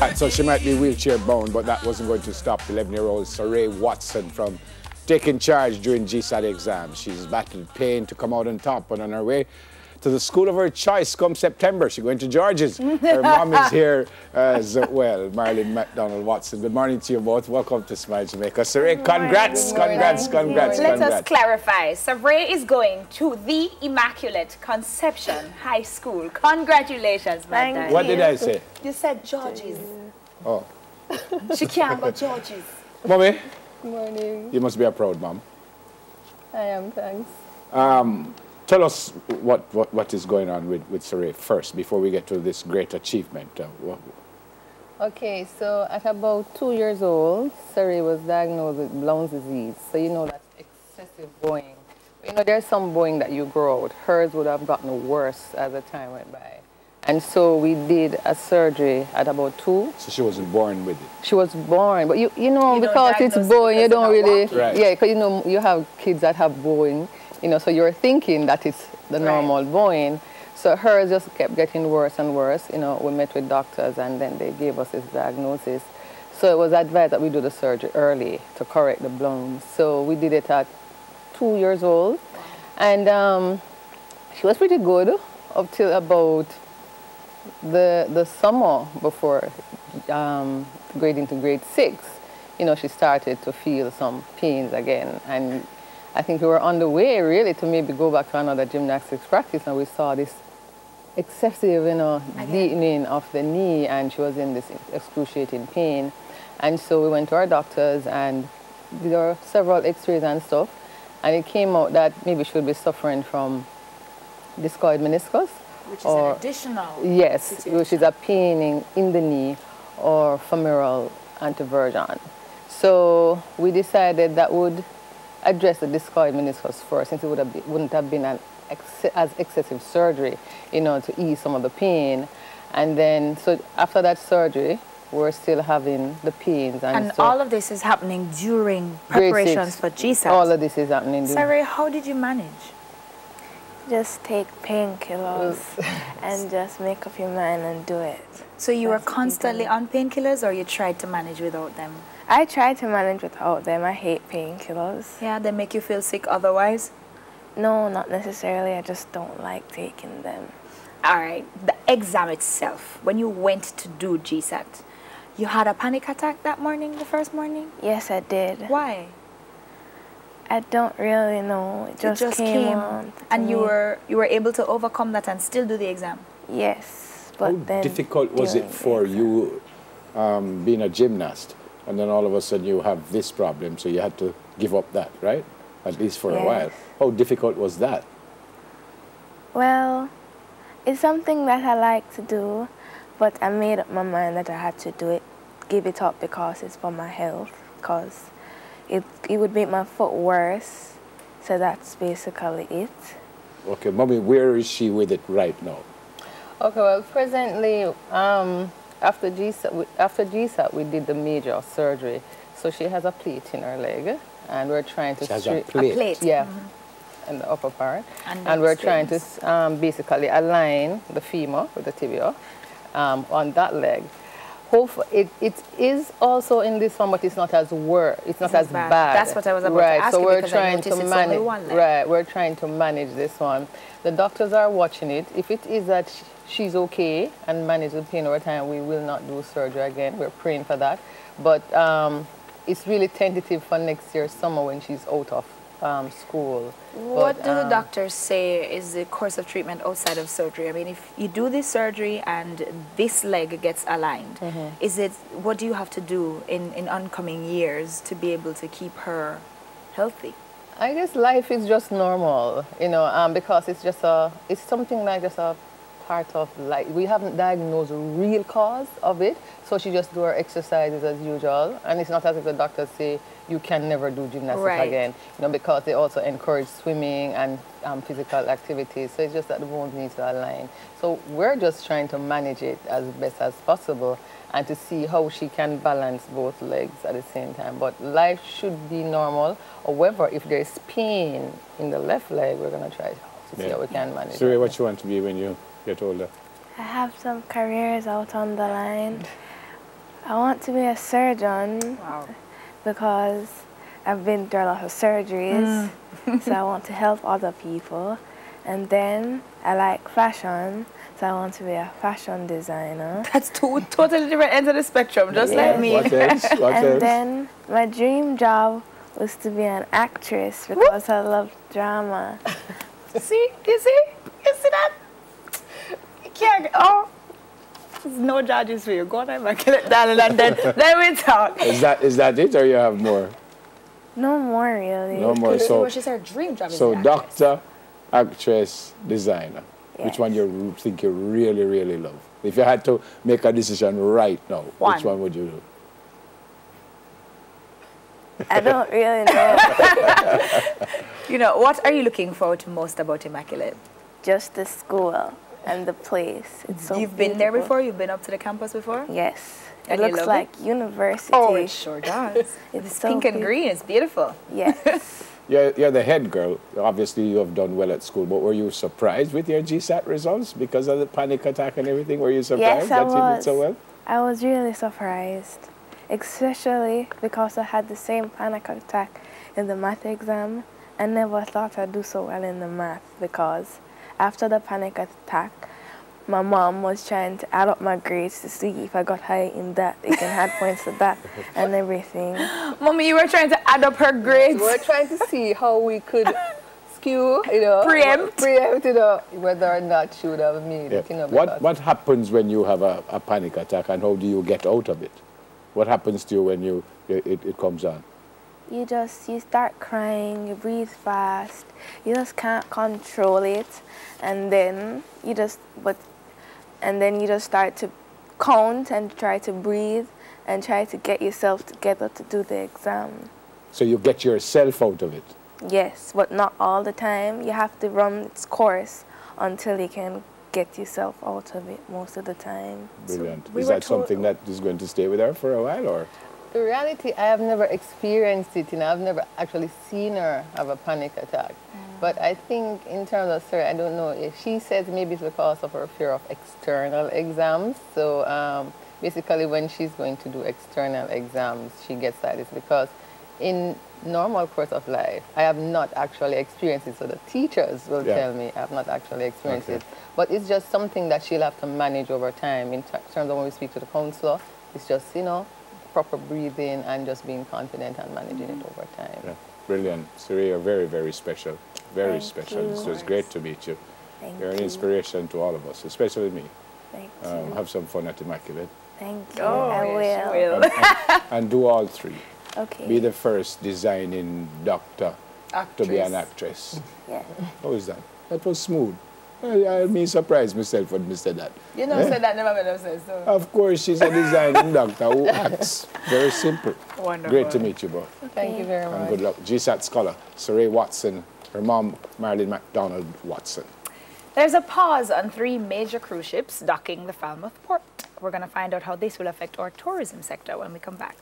Right, so she might be wheelchair bound, but that wasn't going to stop 11-year-old Sarai Watson from taking charge during GSAT exams. She's battled pain to come out on top, but on her way to the school of her choice come September. She's going to George's. Her mom is here as well, Marilyn McDonald Watson. Good morning to you both. Welcome to Smile Jamaica. Sarai, congrats. Let us clarify. Sarai is going to the Immaculate Conception High School. Congratulations, my darling. What did I say? You said George's. Oh. She can't go George's. Mommy? Good morning. You must be a proud mom. I am, thanks. Tell us what is going on with Sarai first, before we get to this great achievement. Okay, so at about 2 years old, Sarai was diagnosed with Brown's disease. So you know that's excessive bowing. You know, there's some bowing that you grow out. Hers would have gotten worse as the time went by. And so we did a surgery at about 2. So she wasn't born with it? She was born, but you know because it's bowing, you don't really, yeah, because you know, you have kids that have bowing, you know, so you're thinking that it's the normal bowing. So hers just kept getting worse and worse. You know, we met with doctors and then they gave us this diagnosis. So it was advised that we do the surgery early to correct the blooms. So we did it at 2 years old. And she was pretty good up till about the summer before grading to grade 6. You know, she started to feel some pains again. And I think we were on the way really to maybe go back to another gymnastics practice, and we saw this excessive, you know, deepening of the knee, and she was in this excruciating pain. And so we went to our doctors and there were several x-rays and stuff, and it came out that maybe she would be suffering from discoid meniscus. Which is an additional situation. Which is a pain in the knee or femoral anteversion. So we decided that would address the discoid meniscus first, since it wouldn't have been as excessive surgery, you know, to ease some of the pain. And then, so after that surgery, we're still having the pains. And so all of this is happening during preparations for GSAT? All of this is happening. Sarai, how did you manage? Just take painkillers and just make up your mind and do it. So you were constantly on painkillers, or you tried to manage without them? I tried to manage without them. I hate painkillers. Yeah, they make you feel sick otherwise? No, not necessarily. I just don't like taking them. All right. The exam itself, when you went to do GSAT, you had a panic attack that morning, the first morning? Yes, I did. Why? I don't really know. It just came on. And you were able to overcome that and still do the exam? Yes. But how then difficult was it for you being a gymnast, and then all of a sudden you have this problem, so you had to give up that, right? At least for a while. How difficult was that? Well, it's something that I like to do, but I made up my mind that I had to do it, give it up because it's for my health, because it would make my foot worse. So that's basically it. Okay, Mommy, where is she with it right now? Okay, well, presently, after GSAT, we did the major surgery. So she has a plate in her leg, and we're trying to... She has a plate? Yeah, in the upper part. And we're trying to basically align the femur with the tibia on that leg. Hopefully, it is also in this one, but it's not as it's not as bad. That's what I was about to ask so you, we're because trying I to noticed it's manage. only one leg. Right, we're trying to manage this one. The doctors are watching it. If it is that she's okay and manage the pain over time, we will not do surgery again. We're praying for that. But it's really tentative for next year summer when she's out of school. What do the doctors say is the course of treatment outside of surgery? I mean, if you do this surgery and this leg gets aligned, what do you have to do in oncoming years to be able to keep her healthy? I guess life is just normal, you know, because it's something like just a part of life. We haven't diagnosed a real cause of it, so she just do her exercises as usual, and it's not as if the doctors say you can never do gymnastics again, you know, because they also encourage swimming and physical activities. So it's just that the bones need to align. So we're just trying to manage it as best as possible and to see how she can balance both legs at the same time. But life should be normal. However, if there's pain in the left leg, we're going to try to see how we can manage it. Sarai, what you want to be when you get older? I have some careers out on the line, I want to be a surgeon. Wow. Because I've been through a lot of surgeries, so I want to help other people. And then I like fashion, so I want to be a fashion designer. That's two totally different ends of the spectrum, just like me. What else? What And else? then my dream job was to be an actress because I love drama. See? You see? You see that? You can't. Oh. There's no judges for you. Go on and kill it down and then we talk. Is that it, or you have more? No more, really. No more. So, she's her dream job. so doctor, actress, designer. Yes. Which one you think you really, really love? If you had to make a decision right now, which one would you do? I don't really know. You know, what are you looking forward to most about Immaculate? Just the school and the place. It's so You've been there beautiful. before? You've been up to the campus before? Yes. And It you looks love like university. Oh, it sure does. It's It's so pink and big. green. It's beautiful. Yes. You're the head girl. Obviously, you have done well at school, but were you surprised with your GSAT results because of the panic attack and everything? Were you surprised Yes, I that you did so was. well? I was really surprised, especially because I had the same panic attack in the math exam. I never thought I'd do so well in the math because after the panic attack, my mom was trying to add up my grades to see if I got high in that. It can add points to that and everything. Mommy, you were trying to add up her grades. We're trying to see how we could skew, you know, Preempt, you know, whether or not she would have made it, you know. What happens when you have a panic attack, and how do you get out of it? What happens to you when it comes on? You start crying, you breathe fast, you just can't control it, and then you just start to count and try to breathe and try to get yourself together to do the exam. So you get yourself out of it? Yes, but not all the time. You have to run its course until you can get yourself out of it most of the time. Brilliant. So we is were that something that is going to stay with her for a while, or? The reality, I have never experienced it, you know, I've never actually seen her have a panic attack. But I think in terms of Sarai, I don't know if she says maybe it's because of her fear of external exams. So basically when she's going to do external exams, she gets that. It's because in normal course of life, I have not actually experienced it. So the teachers will tell me I have not actually experienced it. But it's just something that she'll have to manage over time in terms of when we speak to the counselor. It's just, you know, proper breathing and just being confident and managing it over time. Yeah. Brilliant. Sarai, you're very, very special. Very special. you. So it's great to meet you. You're an inspiration to all of us, especially me. Thank you. Have some fun at Immaculate. Thank you. Oh, I yes, will. you will. And do all three. Okay. Be the first designing doctor to be an actress. Yeah. How is that? That was smooth. I mean, surprised myself when Mr. that. You know, said that never been said so. Of course, she's a designing doctor who acts. Very simple. Wonderful. Great to meet you both. Thank you very much. And good luck. GSAT scholar, Sarai Watson, her mom, Marilyn MacDonald Watson. There's a pause on 3 major cruise ships docking the Falmouth port. We're going to find out how this will affect our tourism sector when we come back.